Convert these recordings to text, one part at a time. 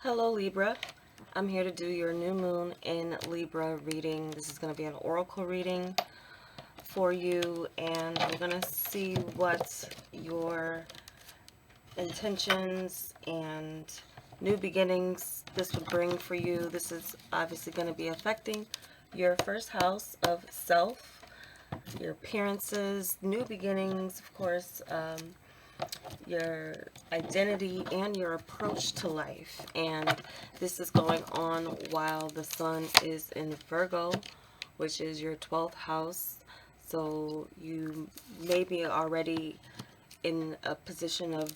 Hello Libra, I'm here to do your new moon in Libra reading. This is going to be an oracle reading for you, and we're going to see what your intentions and new beginnings this would bring for you. This is obviously going to be affecting your first house of self, your appearances, new beginnings, of course, your identity and your approach to life. And this is going on while the sun is in Virgo, which is your 12th house. So you may be already in a position of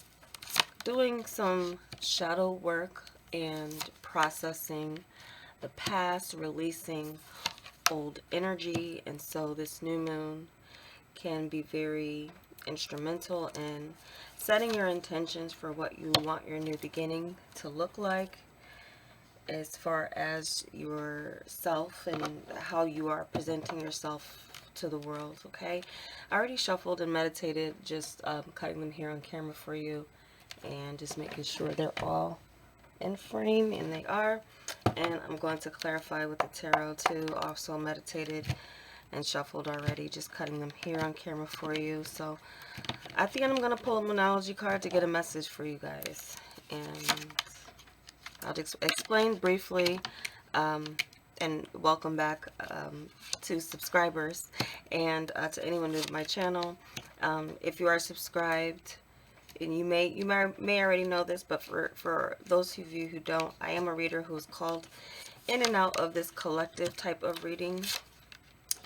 doing some shadow work and processing the past, releasing old energy. And so this new moon can be very instrumental in setting your intentions for what you want your new beginning to look like, as far as yourself and how you are presenting yourself to the world. Okay, I already shuffled and meditated, just cutting them here on camera for you and just making sure they're all in frame, and they are. And I'm going to clarify with the tarot too. Also meditated and shuffled already, just cutting them here on camera for you. So at the end, I'm going to pull a Moonology card to get a message for you guys. And I'll just explain briefly, and welcome back to subscribers and to anyone new to my channel. If you are subscribed, and you may already know this, but for those of you who don't, I am a reader who is called in and out of this collective type of reading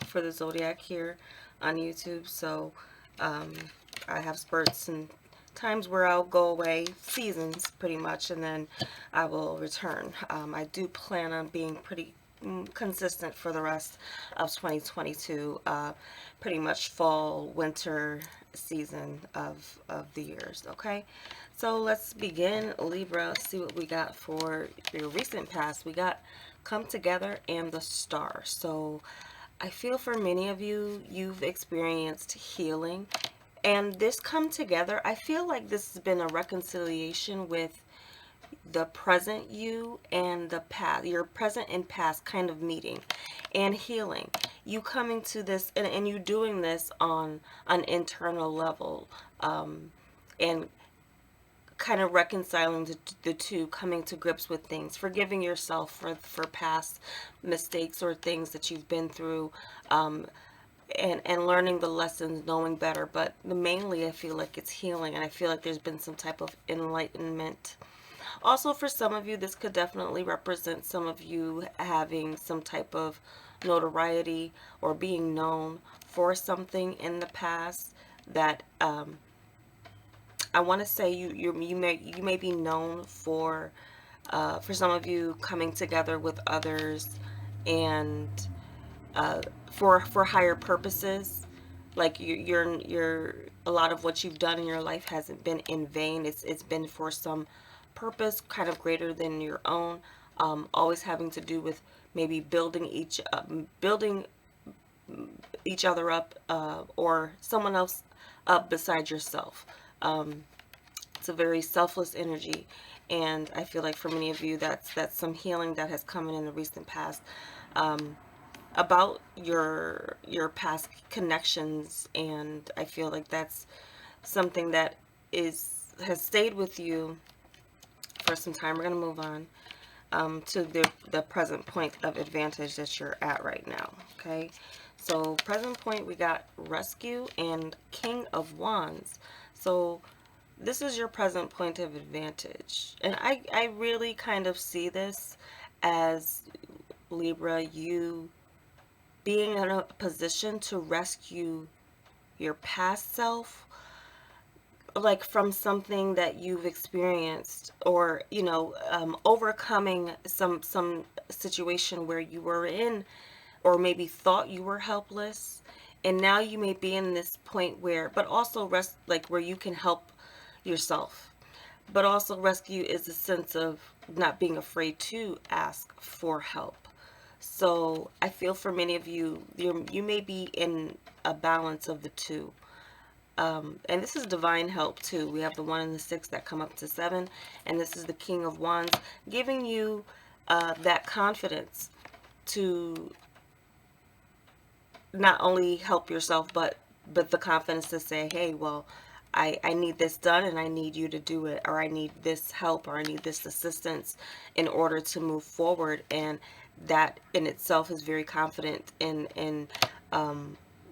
for the zodiac here on YouTube. So I have spurts and times where I'll go away, seasons pretty much, and then I will return. I do plan on being pretty consistent for the rest of 2022, pretty much fall, winter season of the years. Okay, so let's begin, Libra. See what we got for your recent past. We got Come Together and the Star. So I feel for many of you, you've experienced healing. And this come together, I feel like this has been a reconciliation with the present you and the past, your present and past kind of meeting and healing. You coming to this, and you doing this on an internal level, and kind of reconciling the two, coming to grips with things, forgiving yourself for past mistakes or things that you've been through, and learning the lessons, knowing better. But mainly I feel like it's healing, and I feel like there's been some type of enlightenment. Also, for some of you, this could definitely represent some of you having some type of notoriety or being known for something in the past that I want to say you may be known for some of you coming together with others, and for higher purposes. Like you're a lot of what you've done in your life hasn't been in vain. It's been for some purpose kind of greater than your own. Always having to do with maybe building each other up, or someone else up beside yourself. It's a very selfless energy, and I feel like for many of you, that's some healing that has come in the recent past, about your past connections. And I feel like that's something that has stayed with you for some time. We're going to move on to the present point of advantage that you're at right now. Okay, so present point, we got Rescue and King of Wands. So this is your present point of advantage, and I really kind of see this as, Libra, you being in a position to rescue your past self, like from something that you've experienced, or overcoming some situation where you were in, or maybe thought you were helpless, and now you may be in this point where, but also like where you can help yourself. But also rescue is a sense of not being afraid to ask for help. So I feel for many of you, you may be in a balance of the two. And this is divine help too. We have the 1 and the 6 that come up to 7, and this is the King of Wands, giving you that confidence to not only help yourself, but the confidence to say, hey, well, I need this done and I need you to do it, or I need this help, or I need this assistance in order to move forward. And that in itself is very confident in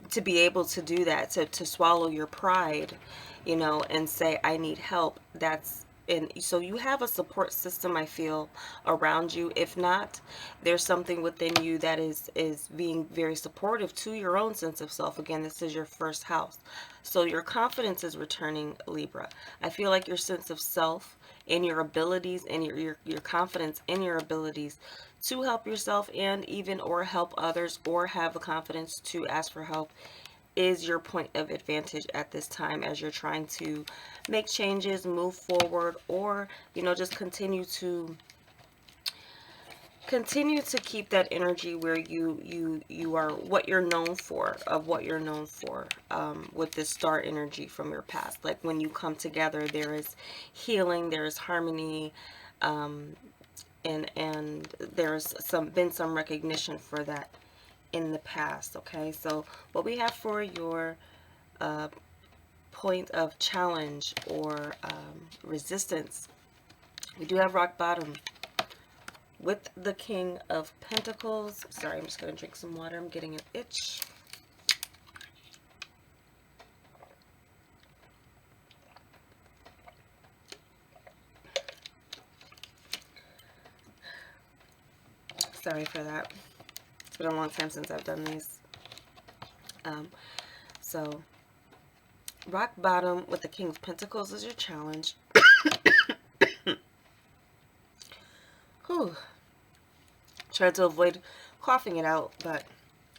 to be able to do that, to swallow your pride, you know, and say, I need help. That's, and so you have a support system, I feel, around you. If not, there's something within you that is being very supportive to your own sense of self. Again, this is your first house. So your confidence is returning, Libra. I feel like your sense of self and your abilities and your confidence in your abilities to help yourself and even or help others or have the confidence to ask for help is your point of advantage at this time, as you're trying to make changes, move forward, or, you know, just continue to keep that energy where you are what you're known for, of what you're known for, with this star energy from your past. Like when you come together, there is healing, there is harmony, and there's been some recognition for that in the past. Okay, so what we have for your point of challenge or resistance, we do have rock bottom with the King of Pentacles. Sorry, I'm just going to drink some water. I'm getting an itch. Sorry for that. It's been a long time since I've done these. So, rock bottom with the King of Pentacles is your challenge. Whew. Try to avoid coughing it out, but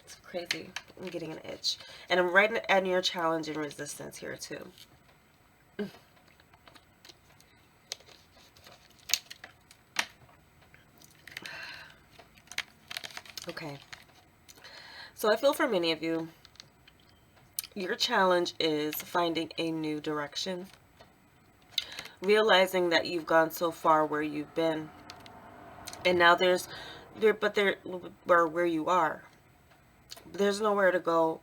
it's crazy. I'm getting an itch. And I'm right at your challenge and resistance here too. Okay. So I feel for many of you, your challenge is finding a new direction. Realizing that you've gone so far where you've been. And now where you are, there's nowhere to go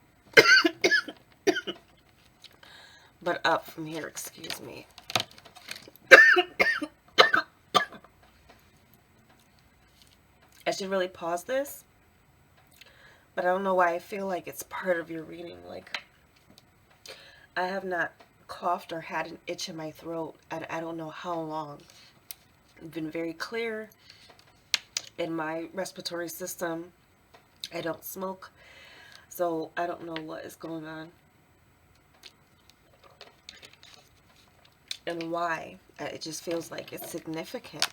but up from here. Excuse me. I should really pause this, but I don't know why I feel like it's part of your reading. Like, I have not coughed or had an itch in my throat, and I don't know how long. I've been very clear in my respiratory system. I don't smoke, so I don't know what is going on and why. It just feels like it's significant.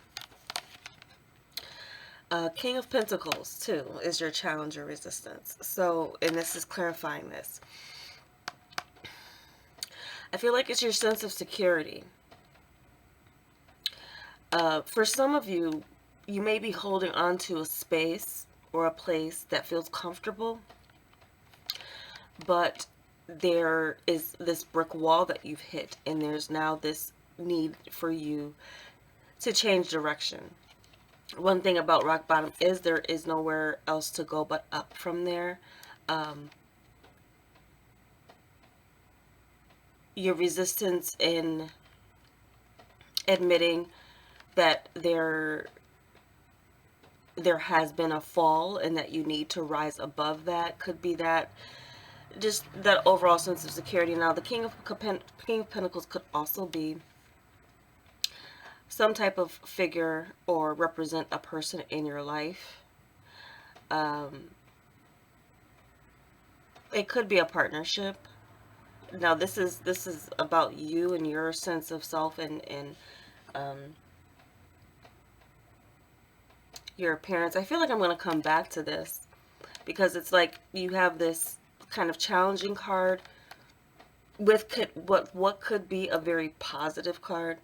King of Pentacles, too, is your challenge or resistance. So, and this is clarifying this. I feel like it's your sense of security. For some of you, you may be holding on to a space or a place that feels comfortable, but there is this brick wall that you've hit, and there's now this need for you to change direction. One thing about rock bottom is there is nowhere else to go but up from there. Your resistance in admitting that there has been a fall and that you need to rise above that could be that, just that overall sense of security. Now, the King of Pentacles could also be some type of figure or represent a person in your life. It could be a partnership. Now, this is about you and your sense of self and your appearance. I feel like I'm going to come back to this because it's like you have this kind of challenging card with what could be a very positive card.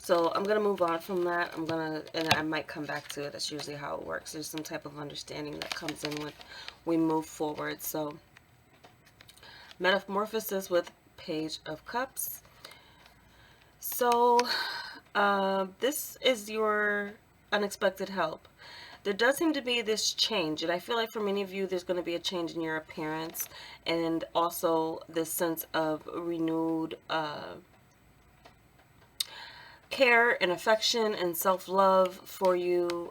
So I'm going to move on from that. And I might come back to it. That's usually how it works. There's some type of understanding that comes in when we move forward. So metamorphosis with Page of Cups. So this is your unexpected help. There does seem to be this change, and I feel like for many of you there's going to be a change in your appearance, and also this sense of renewed care and affection and self-love for you,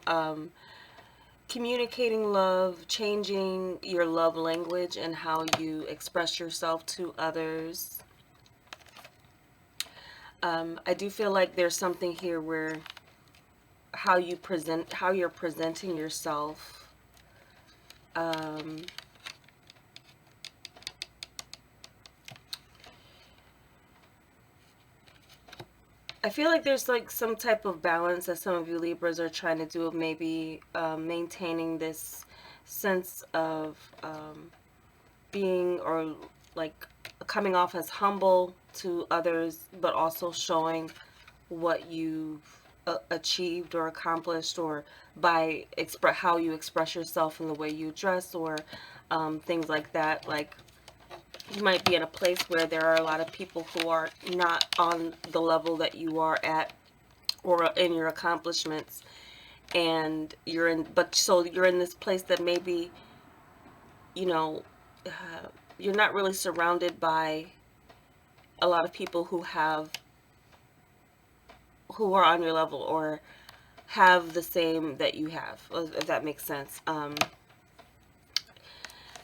communicating love, changing your love language and how you express yourself to others. I do feel like there's something here where how you're presenting yourself. I feel like there's like some type of balance that some of you Libras are trying to do of maybe maintaining this sense of being, or like coming off as humble to others, but also showing what you've achieved or accomplished, or by how you express yourself in the way you dress, or things like that. Like, you might be in a place where there are a lot of people who are not on the level that you are at, or in your accomplishments, and you're in, but so you're in this place that maybe, you know, you're not really surrounded by a lot of people who are on your level or have the same that you have, if that makes sense. And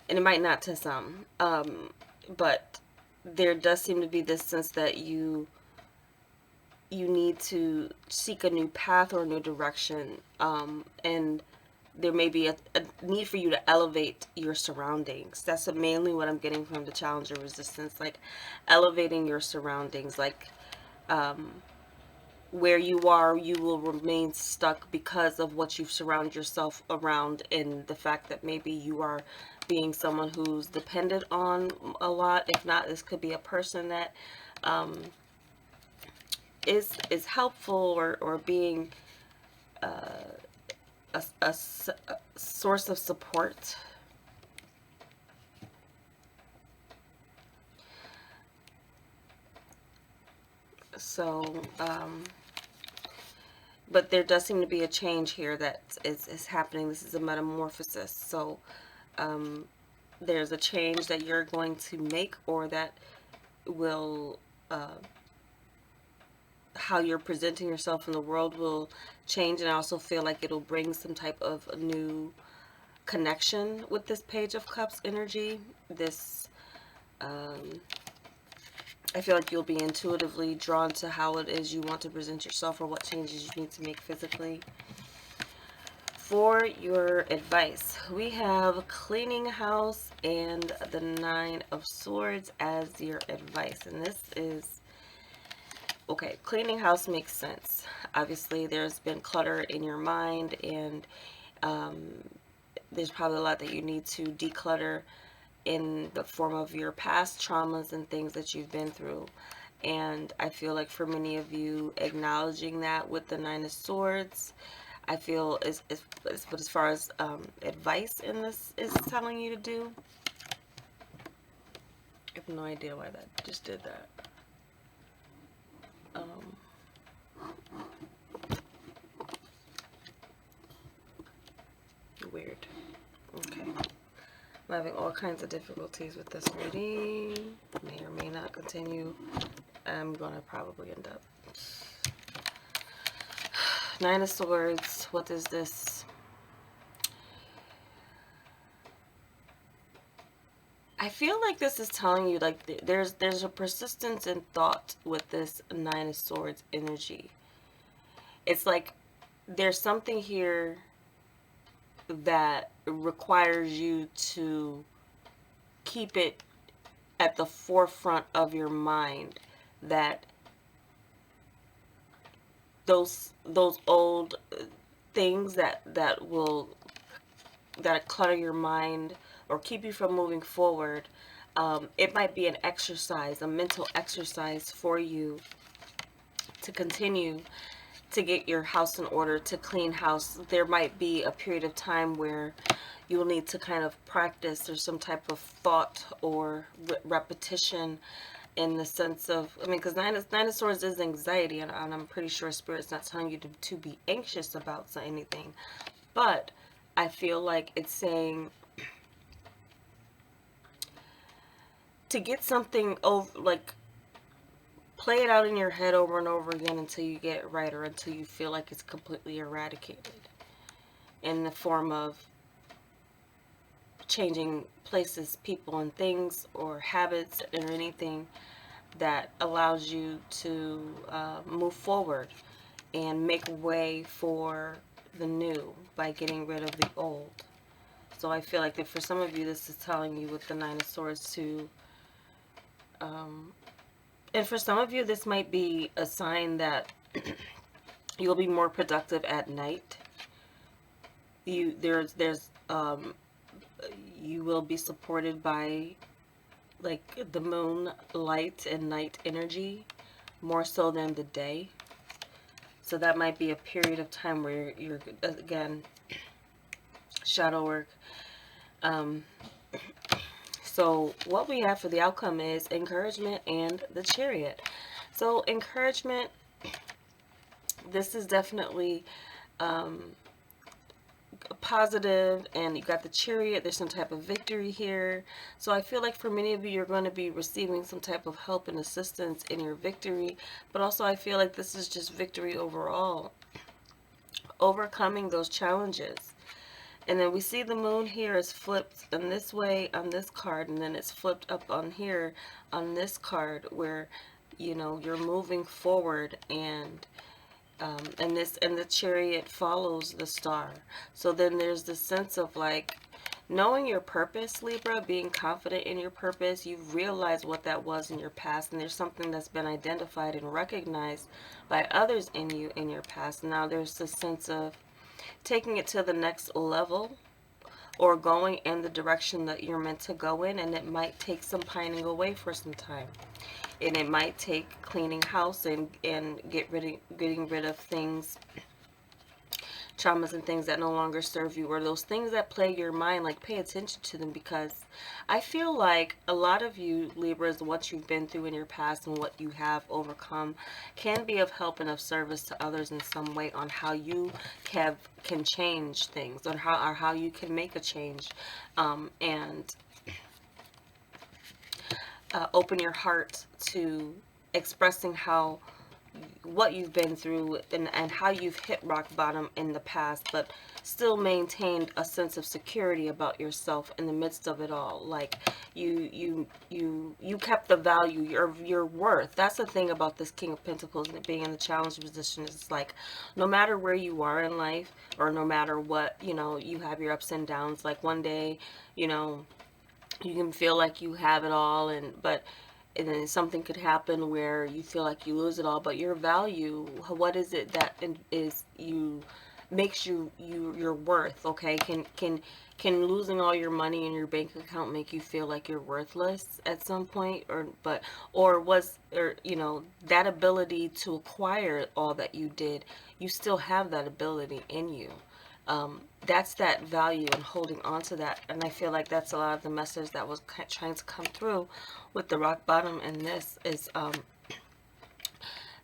it might not to some, but there does seem to be this sense that you need to seek a new path or a new direction, and there may be a need for you to elevate your surroundings. That's mainly what I'm getting from the Challenger Resistance, like elevating your surroundings. Like, where you are, you will remain stuck because of what you've surrounded yourself around, and the fact that maybe you are being someone who's dependent on a lot. If not, this could be a person that is helpful, or being a source of support. So, but there does seem to be a change here that is happening. This is a metamorphosis. So, there's a change that you're going to make, or that will, how you're presenting yourself in the world will change. And I also feel like it'll bring some type of a new connection with this Page of Cups energy. This, I feel like you'll be intuitively drawn to how it is you want to present yourself, or what changes you need to make physically. For your advice, we have cleaning house and the 9 of Swords as your advice. And this is, okay, cleaning house makes sense. Obviously, there's been clutter in your mind, and there's probably a lot that you need to declutter in the form of your past traumas and things that you've been through. And I feel like for many of you, acknowledging that with the 9 of Swords, I feel is but as far as advice in this is telling you to do. I have no idea why that just did that. Weird. Okay. I'm having all kinds of difficulties with this reading. May or may not continue. I'm gonna probably end up. 9 of Swords. What is this? I feel like this is telling you, like, there's a persistence in thought with this 9 of Swords energy. It's like there's something here that requires you to keep it at the forefront of your mind, that those old things that clutter your mind or keep you from moving forward. It might be an exercise, a mental exercise for you, to continue to get your house in order, to clean house. There might be a period of time where you will need to kind of practice or some type of thought or repetition, in the sense of, I mean, because nine of swords is anxiety, and I'm pretty sure Spirit's not telling you to be anxious about anything, but I feel like it's saying to get something over, like, play it out in your head over and over again until you get it right, or until you feel like it's completely eradicated, in the form of changing places, people, and things, or habits, or anything that allows you to move forward and make way for the new by getting rid of the old. So I feel like that for some of you, this is telling you with the Nine of Swords to, and for some of you, this might be a sign that you'll be more productive at night. You will be supported by, like, the moon light and night energy more so than the day. So that might be a period of time where you're, again, shadow work. So what we have for the outcome is encouragement and the Chariot. So encouragement, this is definitely positive, and you got the Chariot. There's some type of victory here. So I feel like for many of you, you're going to be receiving some type of help and assistance in your victory, but also I feel like this is just victory overall, overcoming those challenges. And then we see the moon here is flipped in this way on this card, and then it's flipped up on here on this card, where, you know, you're moving forward, and the Chariot follows the star. So then there's the sense of, like, knowing your purpose, Libra, being confident in your purpose. You've realized what that was in your past, and there's something that's been identified and recognized by others in you in your past. Now there's the sense of taking it to the next level, or going in the direction that you're meant to go in, and it might take some pining away for some time. And it might take cleaning house and getting rid of things, traumas and things that no longer serve you, or those things that plague your mind. Like, pay attention to them, because I feel like a lot of you Libras, what you've been through in your past and what you have overcome can be of help and of service to others in some way, on how you can change things, or how you can make a change, and open your heart to expressing what you've been through, and how you've hit rock bottom in the past, but still maintained a sense of security about yourself in the midst of it all. Like, you kept the value, your worth. That's the thing about this King of Pentacles and it being in the challenge position, is it's like, no matter where you are in life, or no matter what, you know, you have your ups and downs. Like, one day, you know, you can feel like you have it all, and then something could happen where you feel like you lose it all. But your value, what is it that makes you your worth? Okay, can losing all your money in your bank account make you feel like you're worthless at some point? Or you know, that ability to acquire all that you did, you still have that ability in you. That's that value, and holding on to that. And I feel like that's a lot of the message that was trying to come through with the rock bottom. And this is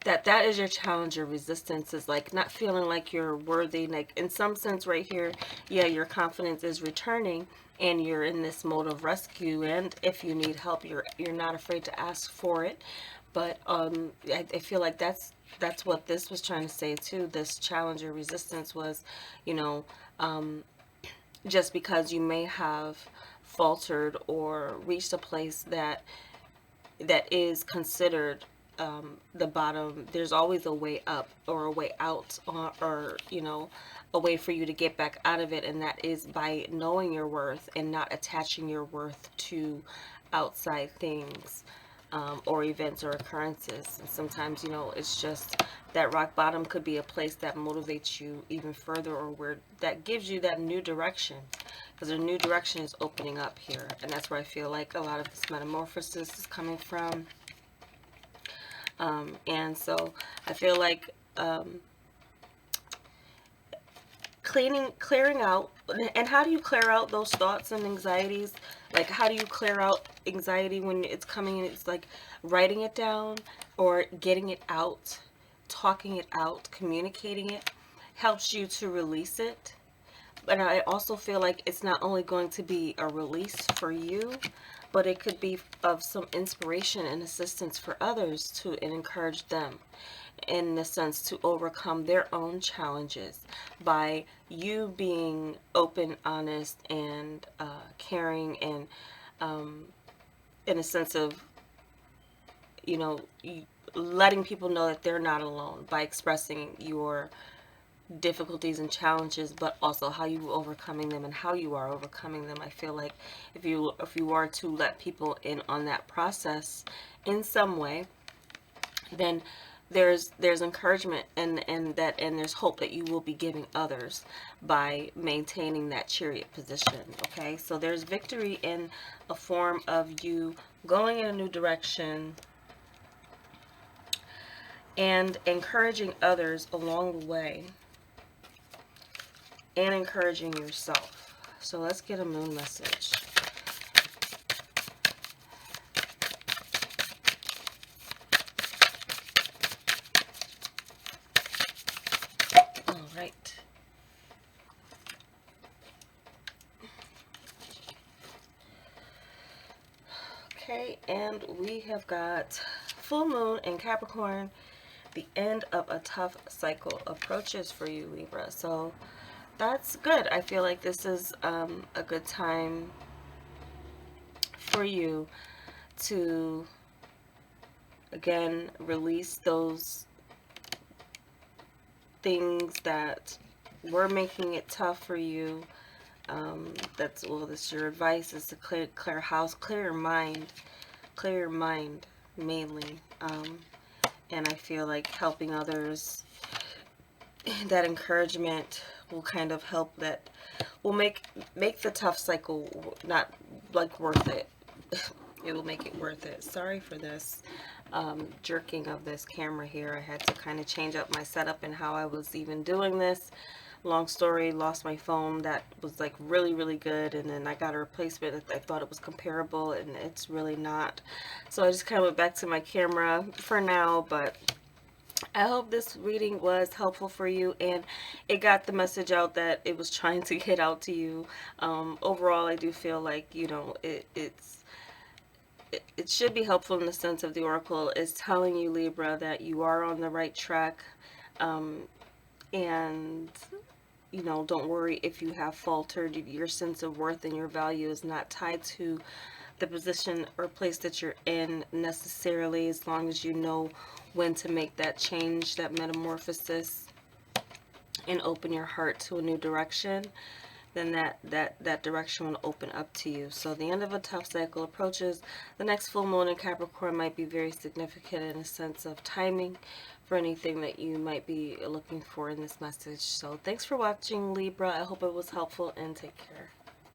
that is your challenge. Your resistance is like not feeling like you're worthy. Like, in some sense right here, yeah, your confidence is returning, and you're in this mode of rescue, and if you need help, you're not afraid to ask for it. But I feel like that's what this was trying to say too. This challenge or resistance was, you know, just because you may have faltered or reached a place that is considered the bottom, there's always a way up or a way out, or you know, a way for you to get back out of it, and that is by knowing your worth and not attaching your worth to outside things, or events or occurrences. And sometimes, you know, it's just that rock bottom could be a place that motivates you even further, or where that gives you that new direction, because a new direction is opening up here. And that's where I feel like a lot of this metamorphosis is coming from. And so I feel like clearing out. And how do you clear out those thoughts and anxieties? Like, how do you clear out anxiety when it's coming in? It's like writing it down or getting it out, talking it out, communicating it helps you to release it. But I also feel like it's not only going to be a release for you, but it could be of some inspiration and assistance for others to and encourage them in the sense to overcome their own challenges by you being open, honest, and caring, and in a sense of, you know, letting people know that they're not alone by expressing your difficulties and challenges, but also how you overcoming them and how you are overcoming them. I feel like if you are to let people in on that process in some way, then there's encouragement and there's hope that you will be giving others by maintaining that chariot position. Okay, so there's victory in a form of you going in a new direction and encouraging others along the way and encouraging yourself. So let's get a moon message. All right. Okay, and we have got full moon in Capricorn. The end of a tough cycle approaches for you, Libra. So that's good. I feel like this is a good time for you to, again, release those things that were making it tough for you. That's your advice is to clear house, clear your mind mainly. And I feel like helping others, that encouragement will kind of help, that will make the tough cycle not like worth it. It will make it worth it. Sorry for this jerking of this camera here. I had to kind of change up my setup and how I was even doing this. Long story, lost my phone that was like really good, and then I got a replacement. I thought it was comparable, and it's really not. So I just kind of went back to my camera for now, but I hope this reading was helpful for you and it got the message out that it was trying to get out to you. Overall, I do feel like, you know, it should be helpful in the sense of the oracle is telling you, Libra, that you are on the right track. And you know, don't worry if you have faltered. Your sense of worth and your value is not tied to the position or place that you're in necessarily, as long as you know when to make that change, that metamorphosis, and open your heart to a new direction, then that direction will open up to you. So the end of a tough cycle approaches. The next full moon in Capricorn might be very significant in a sense of timing for anything that you might be looking for in this message. So thanks for watching, Libra. I hope it was helpful, and take care.